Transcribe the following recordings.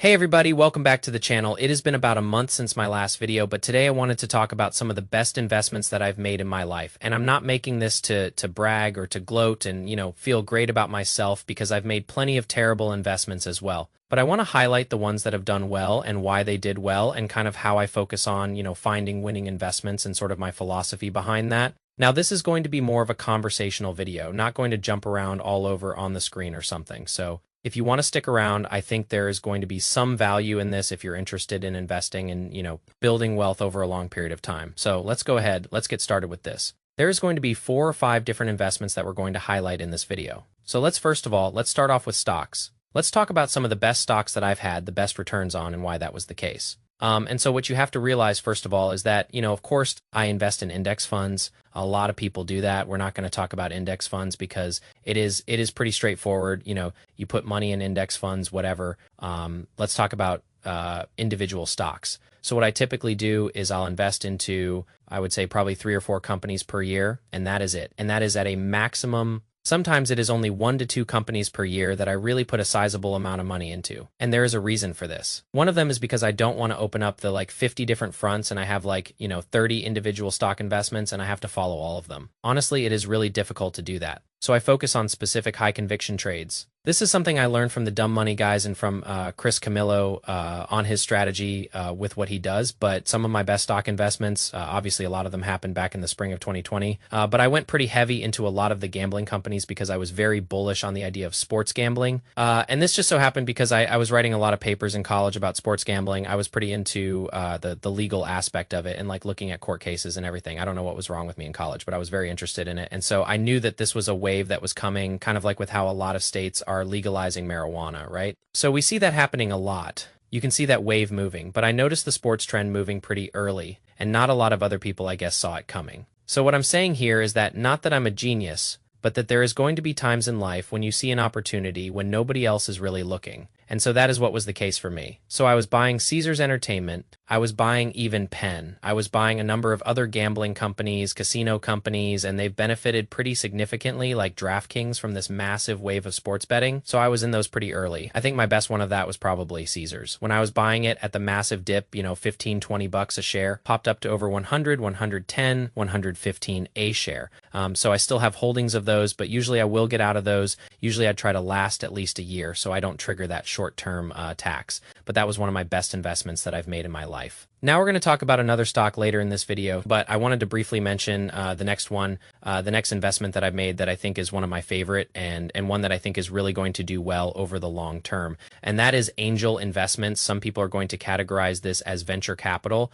Hey everybody, welcome back to the channel. It has been about a month since my last video, but today I wanted to talk about some of the best investments that I've made in my life. And I'm not making this to brag or to gloat and, feel great about myself because I've made plenty of terrible investments as well. But I want to highlight the ones that have done well and why they did well and kind of how I focus on, finding winning investments and sort of my philosophy behind that. Now, this is going to be more of a conversational video, not going to jump around all over on the screen or something. So if you want to stick around, I think there is going to be some value in this if you're interested in investing and, building wealth over a long period of time. So let's go ahead. Let's get started with this. There's going to be 4 or 5 different investments that we're going to highlight in this video. So let's start off with stocks. Let's talk about some of the best stocks that I've had the best returns on and why that was the case. And so what you have to realize, first of all, is that, of course, I invest in index funds. A lot of people do that. We're not going to talk about index funds because it is pretty straightforward. You put money in index funds, whatever. Let's talk about individual stocks. So what I typically do is I'll invest into, I would say, probably 3 or 4 companies per year, and that is it. And that is at a maximum. Sometimes it is only 1 to 2 companies per year that I really put a sizable amount of money into. And there is a reason for this. One of them is because I don't want to open up the 50 different fronts and I have 30 individual stock investments and I have to follow all of them. Honestly, it is really difficult to do that. So I focus on specific high conviction trades. This is something I learned from the Dumb Money guys and from Chris Camillo on his strategy with what he does. But some of my best stock investments, obviously a lot of them happened back in the spring of 2020. But I went pretty heavy into a lot of the gambling companies because I was very bullish on the idea of sports gambling. And this just so happened because I was writing a lot of papers in college about sports gambling. I was pretty into the legal aspect of it and looking at court cases and everything. I don't know what was wrong with me in college, but I was very interested in it. And so I knew that this was a wave that was coming, kind of like with how a lot of states are legalizing marijuana, right? So we see that happening a lot. You can see that wave moving, but I noticed the sports trend moving pretty early, and not a lot of other people, I guess, saw it coming. So what I'm saying here is that not that I'm a genius, but that there is going to be times in life when you see an opportunity when nobody else is really looking. And so that is what was the case for me. So I was buying Caesars Entertainment. I was buying even Penn. I was buying a number of other gambling companies, casino companies, and they've benefited pretty significantly, like DraftKings, from this massive wave of sports betting. So I was in those pretty early. I think my best one of that was probably Caesars. When I was buying it at the massive dip, 15, 20 bucks a share, popped up to over 100, 110, 115 a share. So I still have holdings of those, but usually I will get out of those. Usually I try to last at least a year so I don't trigger that short-term tax. But that was one of my best investments that I've made in my life. Now we're going to talk about another stock later in this video, but I wanted to briefly mention the next one, the next investment that I've made that I think is one of my favorite and one that I think is really going to do well over the long term. And that is angel investments. Some people are going to categorize this as venture capital.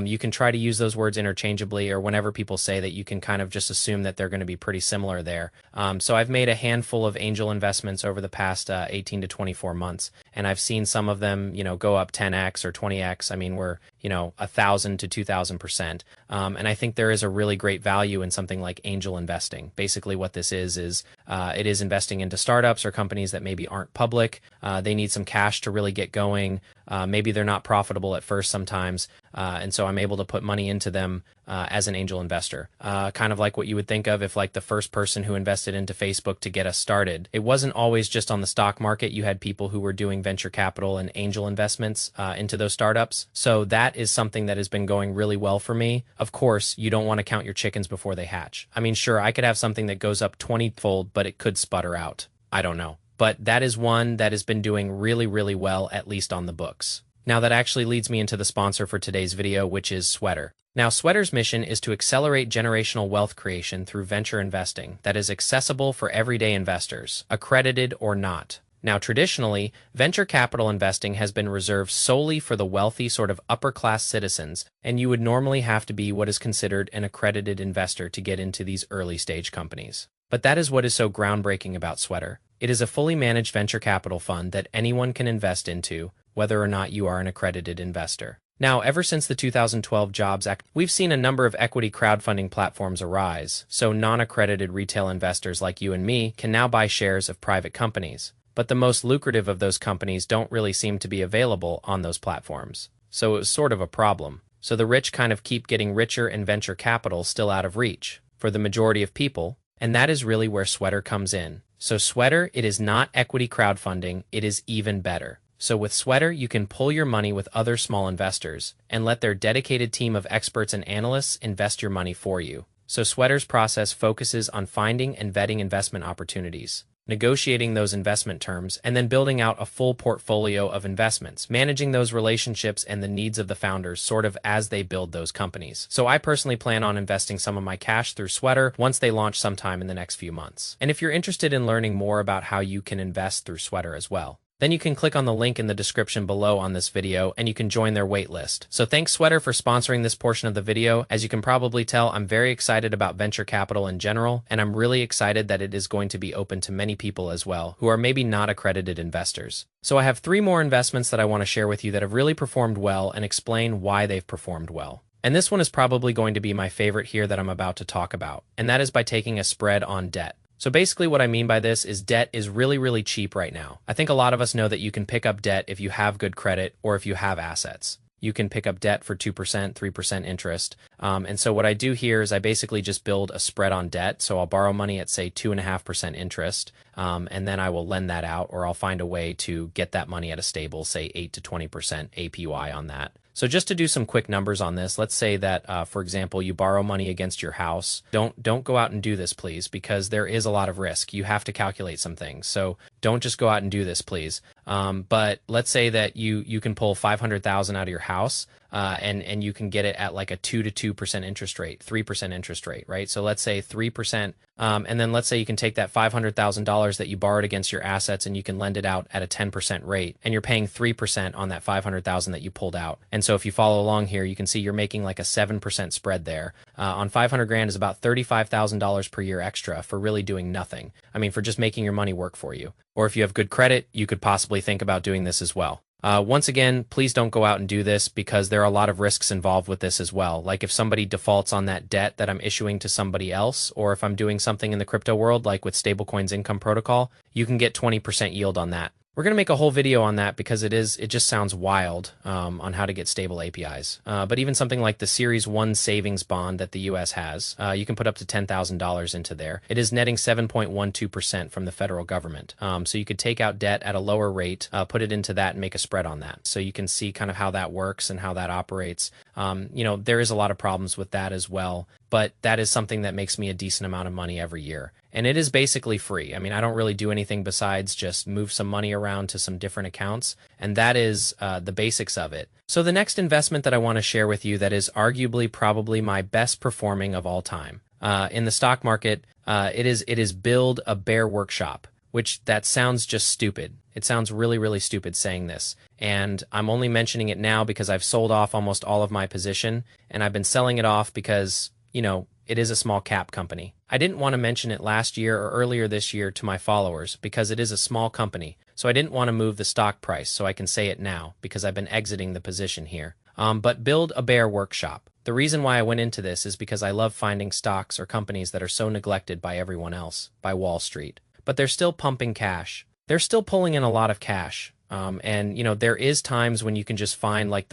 You can try to use those words interchangeably, or whenever people say that, you can kind of just assume that they're going to be pretty similar there. So I've made a handful of angel investments over the past 18 to 24 months, and I've seen some of them, go up 10x or 20x. I mean, we're 1,000 to 2,000%. And I think there is a really great value in something like angel investing. Basically what this is it is investing into startups or companies that maybe aren't public. They need some cash to really get going. Maybe they're not profitable at first sometimes. And so I'm able to put money into them as an angel investor. Kind of like what you would think of if the first person who invested into Facebook to get us started. It wasn't always just on the stock market. You had people who were doing venture capital and angel investments into those startups. So that is something that has been going really well for me. Of course, you don't want to count your chickens before they hatch. I mean, sure, I could have something that goes up 20-fold, but it could sputter out. I don't know. But that is one that has been doing really, really well, at least on the books. Now that actually leads me into the sponsor for today's video, which is Sweater. Now, Sweater's mission is to accelerate generational wealth creation through venture investing that is accessible for everyday investors, accredited or not. Now, traditionally, venture capital investing has been reserved solely for the wealthy sort of upper-class citizens, and you would normally have to be what is considered an accredited investor to get into these early-stage companies. But that is what is so groundbreaking about Sweater. It is a fully managed venture capital fund that anyone can invest into, whether or not you are an accredited investor. Now, ever since the 2012 Jobs Act, we've seen a number of equity crowdfunding platforms arise, so non-accredited retail investors like you and me can now buy shares of private companies. But the most lucrative of those companies don't really seem to be available on those platforms. So it was sort of a problem. So the rich kind of keep getting richer and venture capital still out of reach for the majority of people, and that is really where Sweater comes in. So Sweater, it is not equity crowdfunding, it is even better. So with Sweater, you can pull your money with other small investors and let their dedicated team of experts and analysts invest your money for you. So Sweater's process focuses on finding and vetting investment opportunities, negotiating those investment terms, and then building out a full portfolio of investments, managing those relationships and the needs of the founders sort of as they build those companies. So I personally plan on investing some of my cash through Sweater once they launch sometime in the next few months. And if you're interested in learning more about how you can invest through Sweater as well, then you can click on the link in the description below on this video and you can join their waitlist. So thanks Sweater for sponsoring this portion of the video. As you can probably tell, I'm very excited about venture capital in general, and I'm really excited that it is going to be open to many people as well who are maybe not accredited investors. So I have 3 more investments that I want to share with you that have really performed well and explain why they've performed well. And this one is probably going to be my favorite here that I'm about to talk about, and that is by taking a spread on debt. So basically what I mean by this is debt is really, really cheap right now. I think a lot of us know that you can pick up debt if you have good credit or if you have assets. You can pick up debt for 2%, 3% interest. And so what I do here is I basically just build a spread on debt. So I'll borrow money at say 2.5% interest, and then I will lend that out, or I'll find a way to get that money at a stable, say 8 to 20% APY on that. So just to do some quick numbers on this, let's say that, for example, you borrow money against your house. Don't go out and do this, please, because there is a lot of risk. You have to calculate some things. So don't just go out and do this, please. But let's say that you can pull 500,000 out of your house, and you can get it at like a 2 to 2% interest rate, 3% interest rate, right? So let's say 3%, and then let's say you can take that $500,000 that you borrowed against your assets and you can lend it out at a 10% rate, and you're paying 3% on that 500,000 that you pulled out. And so if you follow along here, you can see you're making like a 7% spread there. On 500 grand is about $35,000 per year extra for really doing nothing. I mean, for just making your money work for you. Or if you have good credit, you could possibly think about doing this as well. Once again, please don't go out and do this because there are a lot of risks involved with this as well. Like if somebody defaults on that debt that I'm issuing to somebody else, or if I'm doing something in the crypto world, like with stablecoins income protocol, you can get 20% yield on that. We're going to make a whole video on that because it just sounds wild on how to get stable APIs. But even something like the Series 1 savings bond that the US has, you can put up to $10,000 into there. It is netting 7.12% from the federal government. So you could take out debt at a lower rate, put it into that and make a spread on that. So you can see kind of how that works and how that operates. There is a lot of problems with that as well, but that is something that makes me a decent amount of money every year. And it is basically free. I mean, I don't really do anything besides just move some money around to some different accounts, and that is the basics of it. So the next investment that I want to share with you that is arguably probably my best performing of all time. In the stock market, it is Build a Bear Workshop, which that sounds just stupid. It sounds really, really stupid saying this. And I'm only mentioning it now because I've sold off almost all of my position, and I've been selling it off because, it is a small cap company. I didn't want to mention it last year or earlier this year to my followers because it is a small company. So I didn't want to move the stock price, so I can say it now because I've been exiting the position here. But Build a Bear Workshop. The reason why I went into this is because I love finding stocks or companies that are so neglected by everyone else, by Wall Street. But they're still pumping cash. They're still pulling in a lot of cash. There is times when you can just find like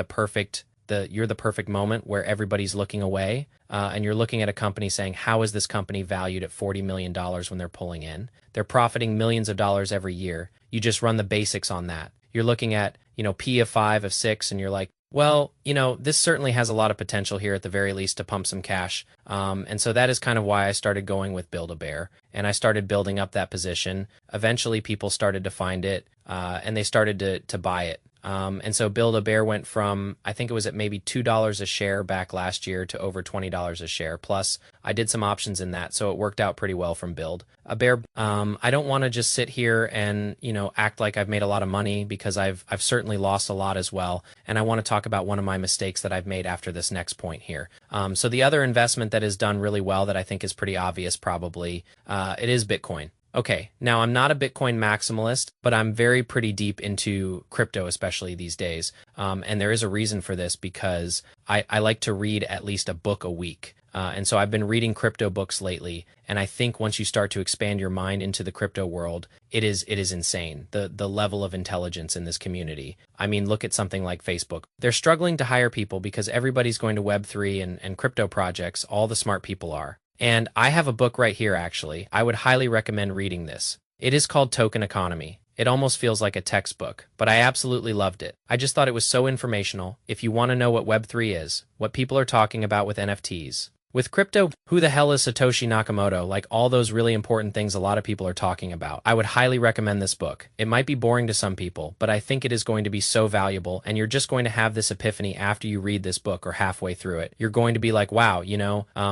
you're the perfect moment where everybody's looking away, and you're looking at a company saying, how is this company valued at $40 million when they're pulling in? They're profiting millions of dollars every year. You just run the basics on that. You're looking at, P of 5, of 6, and you're like, well, this certainly has a lot of potential here at the very least to pump some cash. And so that is kind of why I started going with Build a Bear, and I started building up that position. Eventually people started to find it, and they started to buy it. And so Build a Bear went from, I think it was at maybe $2 a share back last year to over $20 a share. Plus, I did some options in that, so it worked out pretty well from Build a Bear. I don't want to just sit here and, act like I've made a lot of money because I've certainly lost a lot as well. And I want to talk about one of my mistakes that I've made after this next point here. So the other investment that has done really well that I think is pretty obvious probably, it is Bitcoin. Okay, now I'm not a Bitcoin maximalist, but I'm pretty deep into crypto, especially these days. And there is a reason for this because I like to read at least a book a week. And so I've been reading crypto books lately. And I think once you start to expand your mind into the crypto world, it is insane, the level of intelligence in this community. I mean, look at something like Facebook. They're struggling to hire people because everybody's going to Web3 and crypto projects. All the smart people are. And I have a book right here, actually. I would highly recommend reading this. It is called Token Economy. It almost feels like a textbook, but I absolutely loved it. I just thought it was so informational. If you want to know what Web3 is, what people are talking about with NFTs, with crypto, who the hell is Satoshi Nakamoto? Like all those really important things a lot of people are talking about. I would highly recommend this book. It might be boring to some people, but I think it is going to be so valuable, and you're just going to have this epiphany after you read this book or halfway through it. You're going to be like, wow,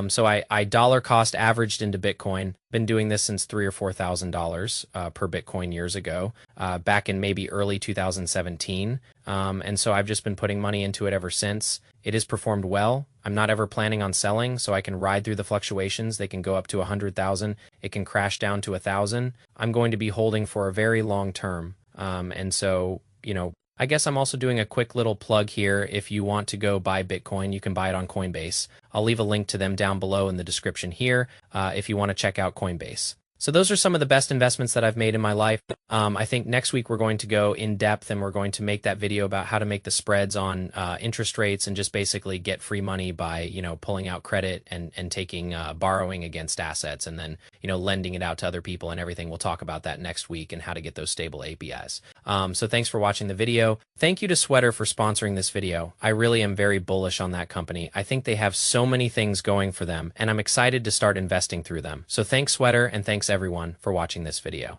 so I dollar cost averaged into Bitcoin. Been doing this since $3,000 or $4,000 per Bitcoin years ago, back in maybe early 2017. And so I've just been putting money into it ever since. It has performed well. I'm not ever planning on selling, so I can ride through the fluctuations. They can go up to 100,000. It can crash down to 1,000. I'm going to be holding for a very long term. And so, I guess I'm also doing a quick little plug here. If you want to go buy Bitcoin, you can buy it on Coinbase. I'll leave a link to them down below in the description here if you want to check out Coinbase. So those are some of the best investments that I've made in my life. I think next week we're going to go in depth and we're going to make that video about how to make the spreads on interest rates and just basically get free money by, pulling out credit and taking borrowing against assets and then, lending it out to other people and everything. We'll talk about that next week and how to get those stable APIs. So thanks for watching the video. Thank you to Sweater for sponsoring this video. I really am very bullish on that company. I think they have so many things going for them and I'm excited to start investing through them. So thanks Sweater and thanks everyone for watching this video.